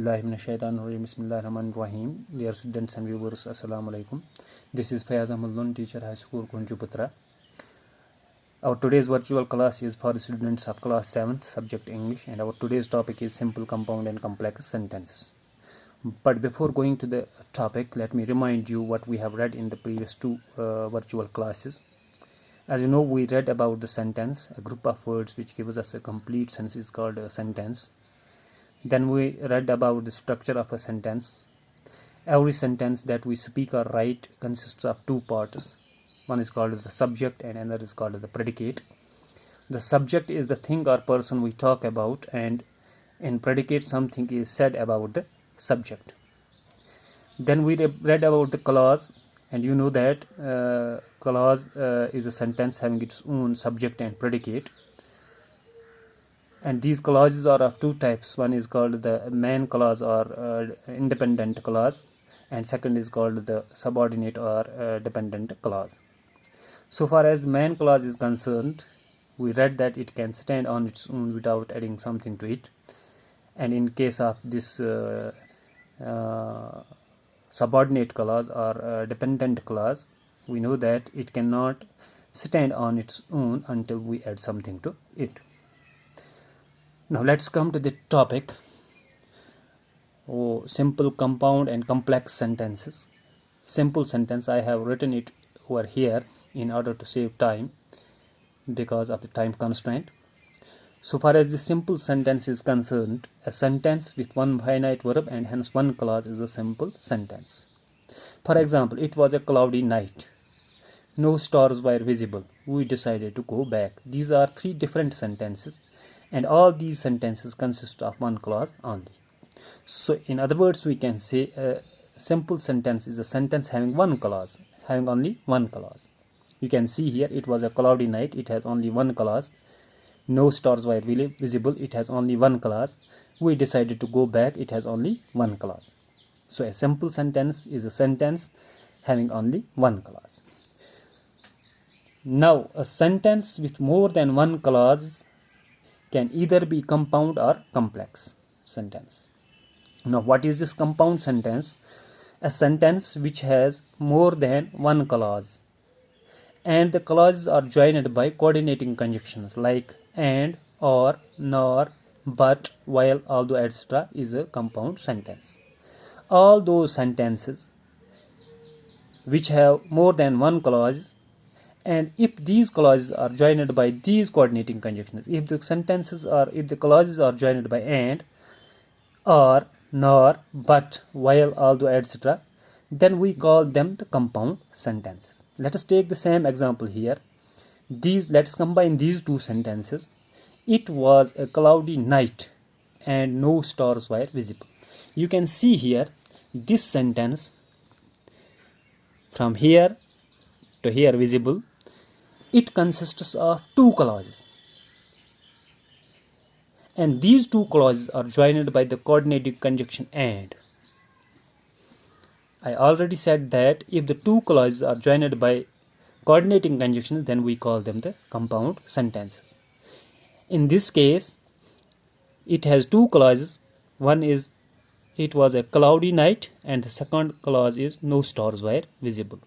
Bismillahirrahmanirrahim. Dear students and viewers, Assalamu alaikum. This is Fayaz Ahmad, teacher, HS Gundchabutra. Our today's virtual class is for students of class 7th, subject English, and our today's topic is simple, compound, and complex sentences. But before going to the topic, let me remind you what we have read in the previous two virtual classes. As you know, we read about the sentence, a group of words which gives us a complete sentence is called a sentence. Then we read about the structure of a sentence. Every sentence that we speak or write consists of two parts. One is called the subject and another is called the predicate. The subject is the thing or person we talk about, and in predicate something is said about the subject. Then we read about the clause, and you know that clause is a sentence having its own subject and predicate. And these clauses are of two types. One is called the main clause or independent clause, and second is called the subordinate or dependent clause. So far as the main clause is concerned, we read that it can stand on its own without adding something to it. And in case of this subordinate clause or dependent clause, we know that it cannot stand on its own until we add something to it. Now let's come to the topic. Simple, compound, and complex sentences. Simple sentence, I have written it over here in order to save time because of the time constraint. So far as the simple sentence is concerned, a sentence with one finite verb and hence one clause is a simple sentence. For example, it was a cloudy night. No stars were visible. We decided to go back. These are three different sentences, and all these sentences consist of one clause only. So in other words, we can say a simple sentence is a sentence having one clause, having only one clause. You can see here, it was a cloudy night, it has only one clause. No stars were visible, it has only one clause. We decided to go back, it has only one clause. So a simple sentence is a sentence having only one clause. Now a sentence with more than one clause can either be compound or complex sentence. Now what is this compound sentence? A sentence which has more than one clause, and the clauses are joined by coordinating conjunctions like and, or, nor, but, while, although, etc. is a compound sentence. All those sentences which have more than one clause, and if these clauses are joined by these coordinating conjunctions, if the clauses are joined by and, or, nor, but, while, although, etc., then we call them the compound sentences. Let us take the same example here. Let's combine these two sentences. It was a cloudy night and no stars were visible. You can see here, this sentence from here to here visible, it consists of two clauses, and these two clauses are joined by the coordinating conjunction and. I already said that if the two clauses are joined by coordinating conjunctions, then we call them the compound sentences. In this case, it has two clauses. One is it was a cloudy night, and the second clause is no stars were visible.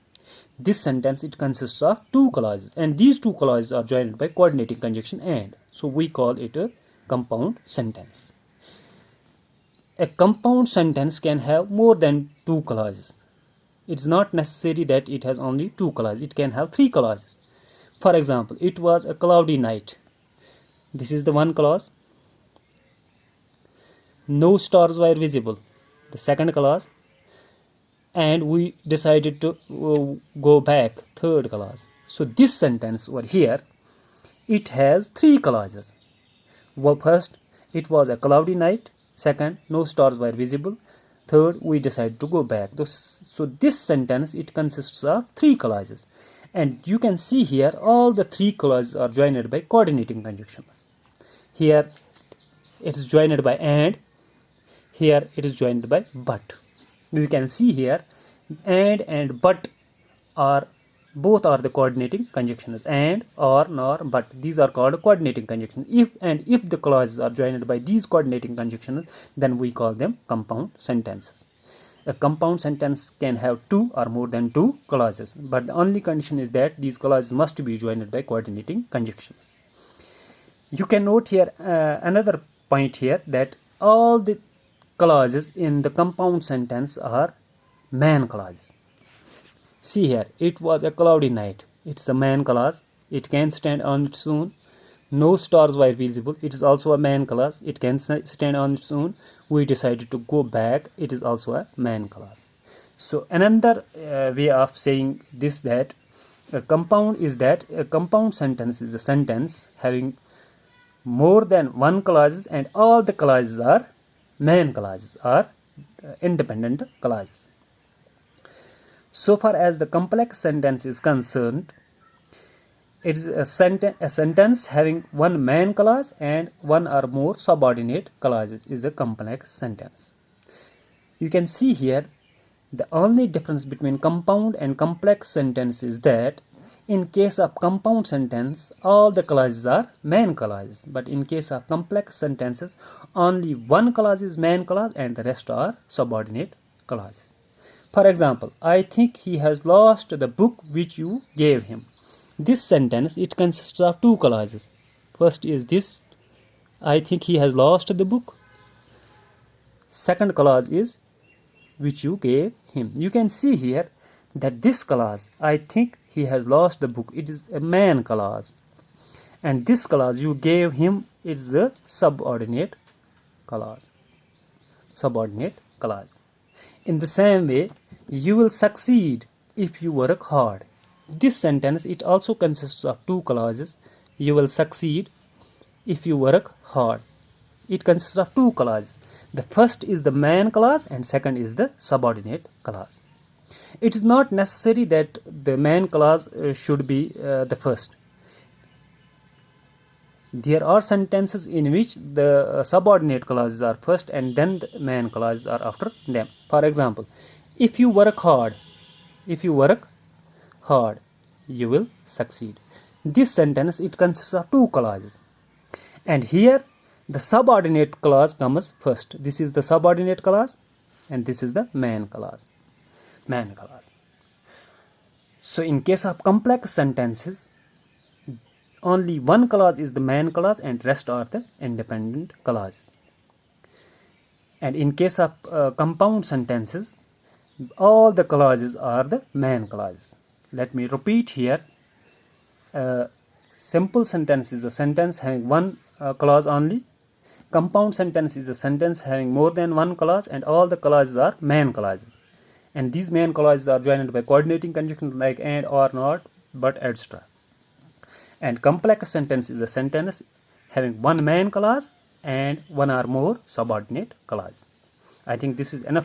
This sentence, it consists of two clauses, and these two clauses are joined by coordinating conjunction and. So we call it a compound sentence. A compound sentence can have more than two clauses. It's not necessary that it has only two clauses. It can have three clauses. For example, it was a cloudy night. This is the one clause. No stars were visible, the second clause. And we decided to go back, third clause. So this sentence over here, it has three clauses. First, it was a cloudy night. Second, no stars were visible. Third, we decided to go back. So this sentence, it consists of three clauses. And you can see here, all the three clauses are joined by coordinating conjunctions. Here, it is joined by and. Here, it is joined by but. You can see here, and but are both are the coordinating conjunctions. And, or, nor, but, these are called coordinating conjunctions. If the clauses are joined by these coordinating conjunctions, then we call them compound sentences. A compound sentence can have two or more than two clauses, but the only condition is that these clauses must be joined by coordinating conjunctions. You can note here another point here, that all the clauses in the compound sentence are main clauses. See here, it was a cloudy night. It's a main clause. It can stand on its own. No stars were visible. It is also a main clause. It can stand on its own. We decided to go back. It is also a main clause. So another way of saying this, that a compound sentence is a sentence having more than one clauses, and all the clauses are main clauses or independent clauses. So far as the complex sentence is concerned, it is a sentence having one main clause and one or more subordinate clauses is a complex sentence. You can see here the only difference between compound and complex sentence is that in case of compound sentence, all the clauses are main clauses, but in case of complex sentences, only one clause is main clause and the rest are subordinate clauses. For example, I think he has lost the book which you gave him. This sentence, it consists of two clauses. First is this, I think he has lost the book. Second clause is which you gave him. You can see here that this clause, I think he has lost the book, it is a main clause, and this clause you gave him is a subordinate clause. In the same way, you will succeed if you work hard. This sentence, it also consists of two clauses. You will succeed if you work hard. It consists of two clauses. The first is the main clause and second is the subordinate clause. It is not necessary that the main clause should be the first. There are sentences in which the subordinate clauses are first and then the main clauses are after them. For example, if you work hard, you will succeed. This sentence, it consists of two clauses, and here the subordinate clause comes first. This is the subordinate clause and this is the main clause. So in case of complex sentences, only one clause is the main clause and rest are the independent clauses. And in case of compound sentences, all the clauses are the main clauses. Let me repeat here. Simple sentence is a sentence having one clause only. Compound sentence is a sentence having more than one clause and all the clauses are main clauses. And these main clauses are joined by coordinating conjunctions like and, or, not, but, etc. And complex sentence is a sentence having one main clause and one or more subordinate clause. I think this is enough